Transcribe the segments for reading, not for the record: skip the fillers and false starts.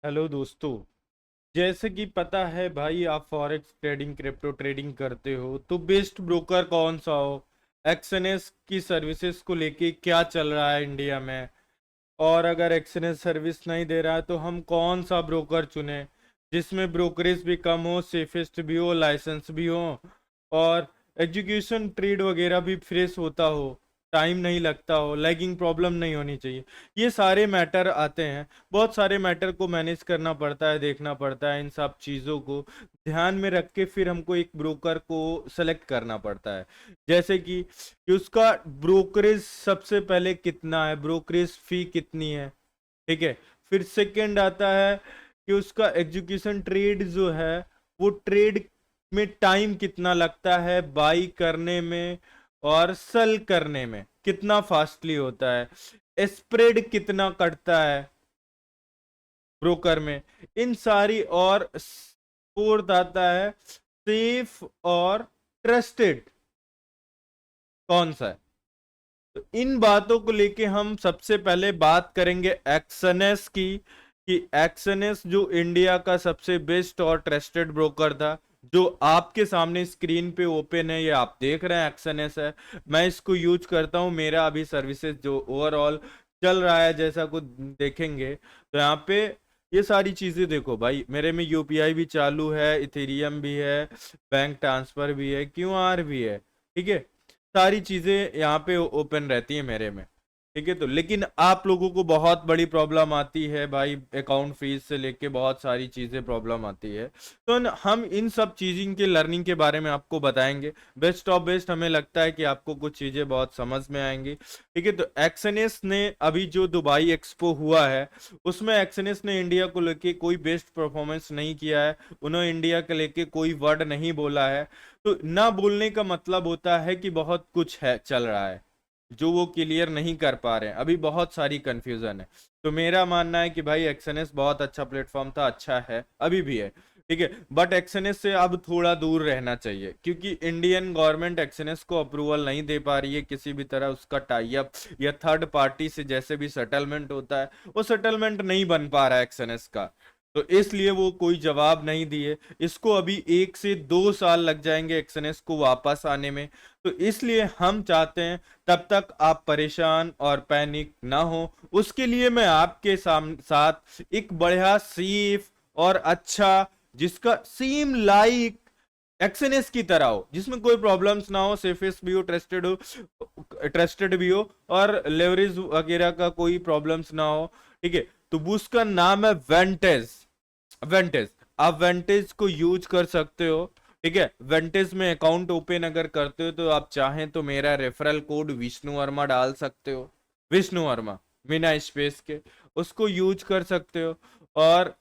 Hello दोस्तों। जैसे कि पता है भाई, आप फॉरेक्स ट्रेडिंग क्रिप्टो ट्रेडिंग करते हो तो बेस्ट ब्रोकर कौन सा हो? एक्सएनएस की सर्विसेज को लेके क्या चल रहा है इंडिया में? और अगर एक्सएनएस सर्विस नहीं दे रहा है तो हम कौन सा ब्रोकर चुने जिसमें ब्रोकरेज भी कम हो, सेफेस्ट भी हो, लाइसेंस भी हो, और एजुकेशन ट्रेड वगैरह भी फ्रेश होता हो, टाइम नहीं लगता हो, लैगिंग प्रॉब्लम नहीं होनी चाहिए। ये सारे मैटर आते हैं। बहुत सारे मैटर को मैनेज करना पड़ता है, देखना पड़ता है। इन सब चीज़ों को ध्यान में रख के फिर हमको एक ब्रोकर को सेलेक्ट करना पड़ता है। जैसे कि उसका ब्रोकरेज सबसे पहले कितना है, ब्रोकरेज फी कितनी है, ठीक है। फिर सेकंड आता है कि उसका एजुकेशन ट्रेड जो है, वो ट्रेड में टाइम कितना लगता है, बाई करने में और सेल करने में कितना फास्टली होता है, स्प्रेड कितना कटता है ब्रोकर में, इन सारी। और फोर्थ आता है सेफ और ट्रस्टेड कौन सा है। तो इन बातों को लेके हम सबसे पहले बात करेंगे एक्सएनएस की, कि एक्सएनएस जो इंडिया का सबसे बेस्ट और ट्रस्टेड ब्रोकर था, जो आपके सामने स्क्रीन पे ओपन है, ये आप देख रहे हैं एक्सएनएस है। मैं इसको यूज करता हूं, मेरा अभी सर्विसेज जो ओवरऑल चल रहा है जैसा कुछ देखेंगे तो यहाँ पे ये सारी चीजें देखो भाई, मेरे में यूपीआई भी चालू है, इथेरियम भी है, बैंक ट्रांसफर भी है, क्यूआर भी है, ठीक है। सारी चीजें यहाँ पे ओपन रहती है मेरे में, ठीक है। तो लेकिन आप लोगों को बहुत बड़ी प्रॉब्लम आती है भाई, अकाउंट फीस से लेके बहुत सारी चीजें प्रॉब्लम आती है। तो हम इन सब चीजों के लर्निंग के बारे में आपको बताएंगे। बेस्ट ऑफ बेस्ट हमें लगता है कि आपको कुछ चीजें बहुत समझ में आएंगी, ठीक है। तो एक्सएनएस ने अभी जो दुबई एक्सपो हुआ है, उसमें एक्सएनएस ने इंडिया को लेके कोई बेस्ट परफॉर्मेंस नहीं किया है, उन्होंने इंडिया के लेके कोई वर्ड नहीं बोला है। तो ना बोलने का मतलब होता है कि बहुत कुछ है चल रहा है जो वो क्लियर नहीं कर पा रहे हैं, अभी बहुत सारी कंफ्यूजन है। तो मेरा मानना है कि भाई एक्सएनएस बहुत अच्छा प्लेटफॉर्म था, अच्छा है, अभी भी है, ठीक है। बट एक्सएनएस से अब थोड़ा दूर रहना चाहिए, क्योंकि इंडियन गवर्नमेंट एक्सएनएस को अप्रूवल नहीं दे पा रही है किसी भी तरह। उसका टाई अप या थर्ड पार्टी से जैसे भी सेटलमेंट होता है, वो सेटलमेंट नहीं बन पा रहा है एक्सएनएस का। तो इसलिए वो कोई जवाब नहीं दिए। इसको अभी 1 से 2 साल लग जाएंगे एक्सएनएस को वापस आने में। तो इसलिए हम चाहते हैं तब तक आप परेशान और पैनिक ना हो। उसके लिए मैं आपके साथ एक बढ़िया सेफ और अच्छा, जिसका सेम लाइक एक्सएनएस की तरह हो, जिसमें कोई प्रॉब्लम्स ना हो, सेफेस्ट भी हो, ट्रस्टेड भी हो, और लेवरेज वगैरह का कोई प्रॉब्लम्स ना हो, ठीक है। तो उसका नाम है वेंटेज। वेंटेज, आप वेंटेज को यूज कर सकते हो, ठीक है। वेंटेज में अकाउंट ओपन अगर करते हो तो आप चाहें तो मेरा रेफरल कोड विष्णु वर्मा डाल सकते हो, विष्णु वर्मा बिना स्पेस के, उसको यूज कर सकते हो। और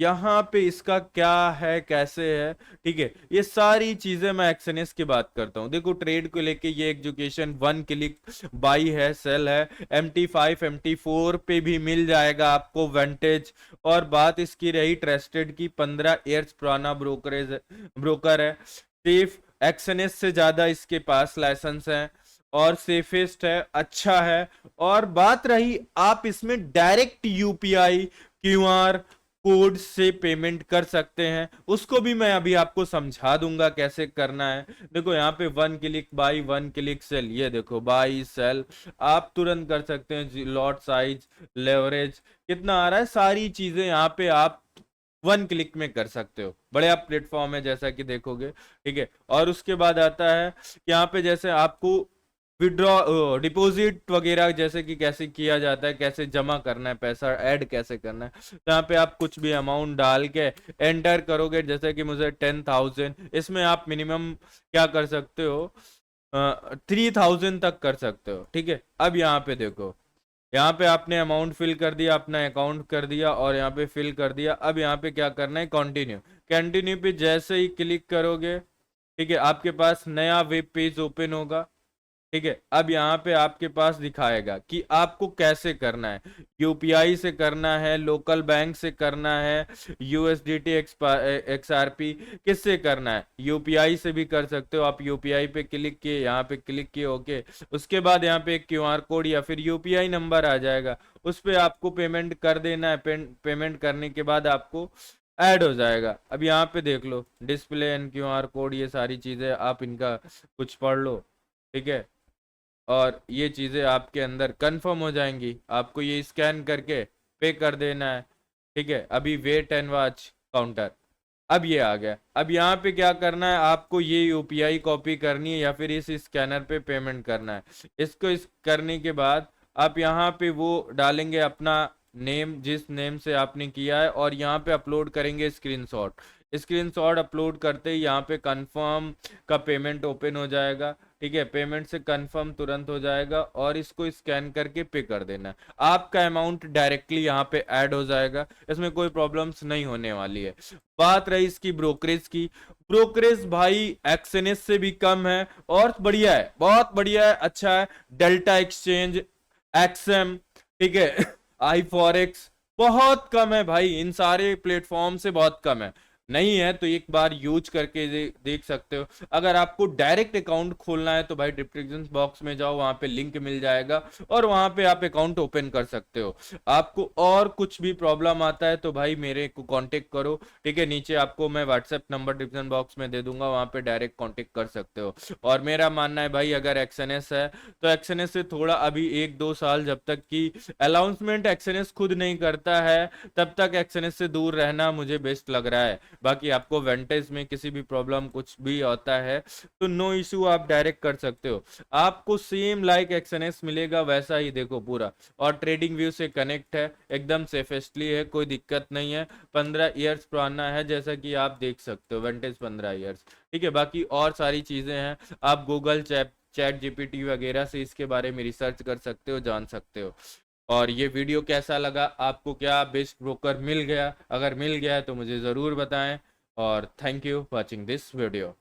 यहाँ पे इसका क्या है, कैसे है, ठीक है, ये सारी चीजें मैं एक्सएनएस की बात करता हूँ। देखो ट्रेड को लेके ये एजुकेशन 1 क्लिक बाई है, सेल है, MT5 MT4 पे भी मिल जाएगा आपको वेंटेज। और बात इसकी रही ट्रस्टेड की, 15 ईयर्स पुराना ब्रोकर है, सेफ, एक्सएनएस से ज्यादा इसके पास लाइसेंस है, और सेफेस्ट है, अच्छा है। और बात रही आप इसमें डायरेक्ट यूपीआई क्यूआर कोड से पेमेंट कर सकते हैं, उसको भी मैं अभी आपको समझा दूंगा कैसे करना है। देखो यहाँ पे 1 क्लिक बाई, 1 क्लिक सेल, ये देखो बाई सेल आप तुरंत कर सकते हैं। लॉट साइज, लेवरेज कितना आ रहा है, सारी चीजें यहाँ पे आप 1 क्लिक में कर सकते हो। बढ़िया प्लेटफॉर्म है जैसा कि देखोगे, ठीक है। और उसके बाद आता है कि यहाँ पे जैसे आपको विड्रॉ डिपॉजिट वगैरह जैसे कि कैसे किया जाता है, कैसे जमा करना है, पैसा ऐड कैसे करना है, तो यहाँ पे आप कुछ भी अमाउंट डाल के एंटर करोगे। जैसे कि मुझे 10,000, इसमें आप मिनिमम क्या कर सकते हो, 3,000 तक कर सकते हो, ठीक है। अब यहाँ पे देखो, यहाँ पे आपने अमाउंट फिल कर दिया, अपना अकाउंट कर दिया, और यहाँ पे फिल कर दिया। अब यहाँ पे क्या करना है, कंटिन्यू। कंटिन्यू पे जैसे ही क्लिक करोगे, ठीक है, आपके पास नया वेब पेज ओपन होगा, ठीक है। अब यहाँ पे आपके पास दिखाएगा कि आपको कैसे करना है, यूपीआई से करना है, लोकल बैंक से करना है, यूएसडीटी एक्सआरपी किससे करना है। यूपीआई से भी कर सकते हो आप, यूपीआई पे क्लिक किए, यहाँ पे क्लिक किए, ओके। उसके बाद यहाँ पे एक क्यूआर कोड या फिर यूपीआई नंबर आ जाएगा, उस पे आपको पेमेंट कर देना है। पेमेंट करने के बाद आपको ऐड हो जाएगा। अब यहाँ पे देख लो, डिस्प्ले एंड क्यूआर कोड, ये सारी चीजें आप इनका कुछ पढ़ लो, ठीक है। और ये चीज़ें आपके अंदर कंफर्म हो जाएंगी, आपको ये स्कैन करके पे कर देना है, ठीक है। अभी वेट एंड वॉच काउंटर, अब ये आ गया। अब यहाँ पे क्या करना है, आपको ये यूपीआई कॉपी करनी है या फिर इस स्कैनर पे पेमेंट करना है। इसको इस करने के बाद आप यहाँ पे वो डालेंगे अपना नेम, जिस नेम से आपने किया है, और यहाँ पे अपलोड करेंगे स्क्रीनशॉट। स्क्रीनशॉट अपलोड करते ही यहाँ पे कंफर्म का पेमेंट ओपन हो जाएगा, ठीक है। पेमेंट से कंफर्म तुरंत हो जाएगा और इसको स्कैन करके पे कर देना, आपका अमाउंट डायरेक्टली यहाँ पे ऐड हो जाएगा, इसमें कोई प्रॉब्लम्स नहीं होने वाली है। बात रही इसकी ब्रोकरेज की, ब्रोकरेज भाई एक्सएनएस से भी कम है और बढ़िया है, बहुत बढ़िया है, अच्छा है। डेल्टा एक्सचेंज, एक्सएम, ठीक है, आई फॉरेक्स, बहुत कम है भाई, इन सारे प्लेटफॉर्म से बहुत कम है। नहीं है तो एक बार यूज करके देख सकते हो। अगर आपको डायरेक्ट अकाउंट खोलना है तो भाई डिस्क्रिप्शन बॉक्स में जाओ, वहां पे लिंक मिल जाएगा और वहां पे आप अकाउंट ओपन कर सकते हो। आपको और कुछ भी प्रॉब्लम आता है तो भाई मेरे को कांटेक्ट करो, ठीक है। नीचे आपको मैं व्हाट्सएप नंबर डिस्क्रिप्शन बॉक्स में दे दूंगा, वहां पे डायरेक्ट कांटेक्ट कर सकते हो। और मेरा मानना है भाई, अगर एक्सएनएस है तो एक्सएनएस से थोड़ा अभी 1-2 साल, जब तक कि अनाउंसमेंट एक्सएनएस खुद नहीं करता है, तब तक एक्सएनएस से दूर रहना मुझे बेस्ट लग रहा है। बाकी आपको वेंटेज में किसी भी प्रॉब्लम कुछ भी होता है तो नो इशू, आप डायरेक्ट कर सकते हो, आपको सेम लाइक एक्सएनएस मिलेगा वैसा ही, देखो पूरा। और ट्रेडिंग व्यू से कनेक्ट है, एकदम सेफेस्टली है, कोई दिक्कत नहीं है। 15 ईयर्स पुराना है, जैसा कि आप देख सकते हो, वेंटेज 15 ईयर्स, ठीक है। बाकी और सारी चीजें हैं, आप गूगल चैट जीपीटी वगैरह से इसके बारे में रिसर्च कर सकते हो, जान सकते हो। और ये वीडियो कैसा लगा आपको, क्या बेस्ट ब्रोकर मिल गया? अगर मिल गया है तो मुझे ज़रूर बताएं। और thank you watching this video.